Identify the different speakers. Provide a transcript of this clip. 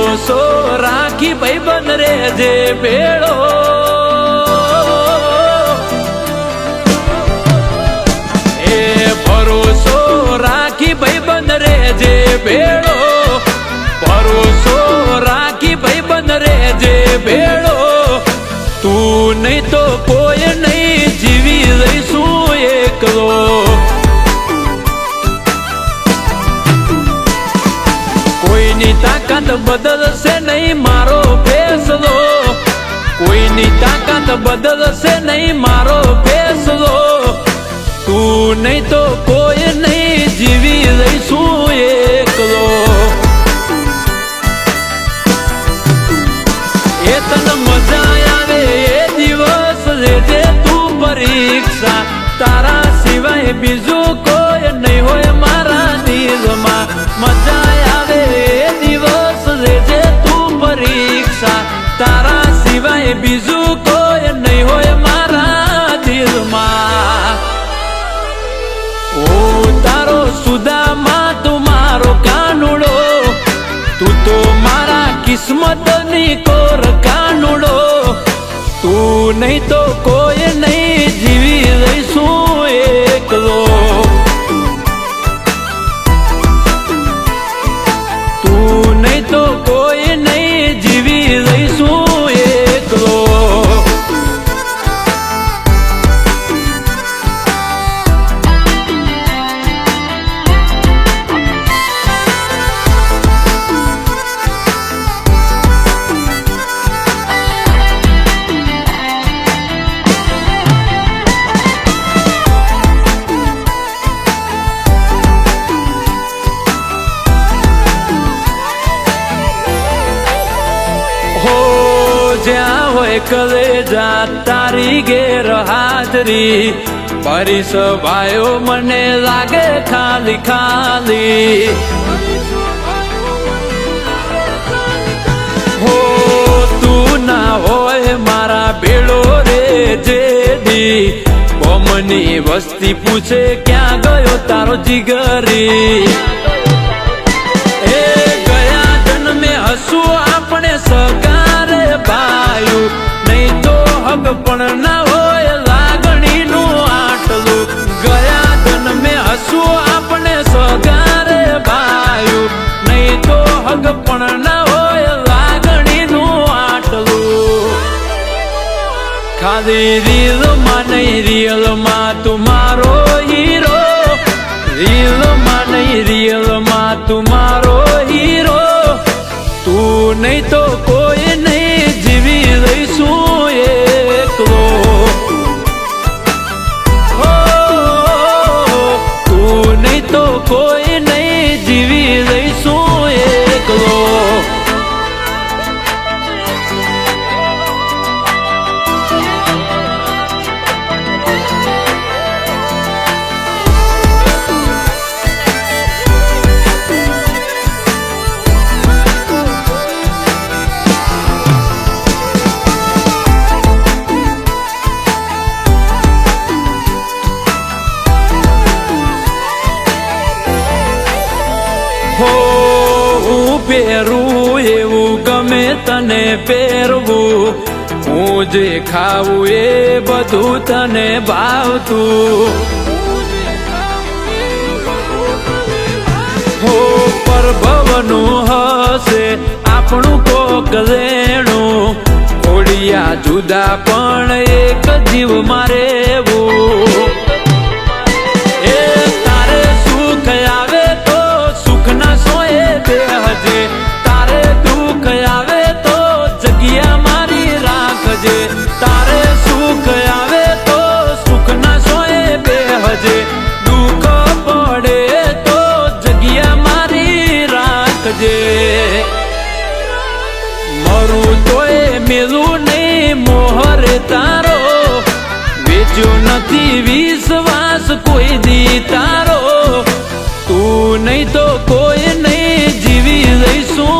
Speaker 1: ભરોસો રાખી ભાઈબંધ રેજે ભેળો, એ ભરોસો રાખી ભાઈબંધ રેજે ભેળો, ભરોસો રાખી ભાઈબંધ રેજે ભેળો. તું નહીં તો કોઈ નહીં, જીવી રહીશું એકલો. કોઈની તાકાત બદલશે નહીં મારો ફેસલો, કોઈની તાકાત બદલશે નહીં મારો ફેસલો. તું નહીં તો કોઈ નહીં, જીવી રહીશું એકલો. એ તને મજા આવે એ દિવસ લેજે તું પરીક્ષા, તારા સિવાય બીજું કોઈ નહીં હોય મારા દિલમાં. મજા આવે એ દિવસ લેજે તું પરીક્ષા, તારા સિવાય બીજું કોઈ નહીં હોય મારા દિલમાં. ઓ તારો સુદામા તું મારો કાનુડો, તું તો મારા કિસ્મતની કોર કાનુડો. તું નહીં તો કોઈ નહીં, જીવી રહીશું એકલો. તું નહીં તો કોઈ નહીં, જીવી રહીશું એકલો. જ્યાં હોય કલેજા તારી ગેરહાજરી, મારી સભાયો મને લાગે ખાલી ખાલી. હો તું ના હોય મારા ભેળો રે જેડી, બોમની વસ્તી પૂછે ક્યાં ગયો તારો જીગરી. એ ગયા જન્મે હસું આપણે સગારે ભાયું, નહીં તો હક પણ ના હોય લાગણીનું આટલું. ગયા જન્મે હસું આપણે સગારે ભાયું, નહીં તો હક પણ ના હોય લાગણીનું આટલું. ખાલી રીલમાં નહીં રિયલમાં તું મારો હીરો, રીલમાં નહીં રિયલમાં તું મારો હીરો. તું નહીં તો કોઈ નહીં, જીવી રહીશું એકલો. હો તું નહીં તો કોઈ નહીં, જીવી રહીશું એકલો. હું પહેરું એવું ગમે તને પહેરવું, હું જે ખાવું એ બધું તને ભાવતું. હો પરભવનું હશે આપણું કોક લેણું, ઓડિયા જુદા પણ એક જીવમાં રહેવું. એ તારે સુખ આવે તો સુખના સોએ બેહજે, તારે દુઃખ આવે તો જગ્યા મારી રાખજે. તારે સુખ આવે તો સુખના સોએ બેહજે, દુઃખ પડે તો જગ્યા મારી રાખજે. મરું તોય મેલું નહીં મોહર તારો, વેચ્યો નથી વિશ્વાસ કોઈ દી તારો. તું નહીં તો કોઈ નહીં, જીવી રહીશું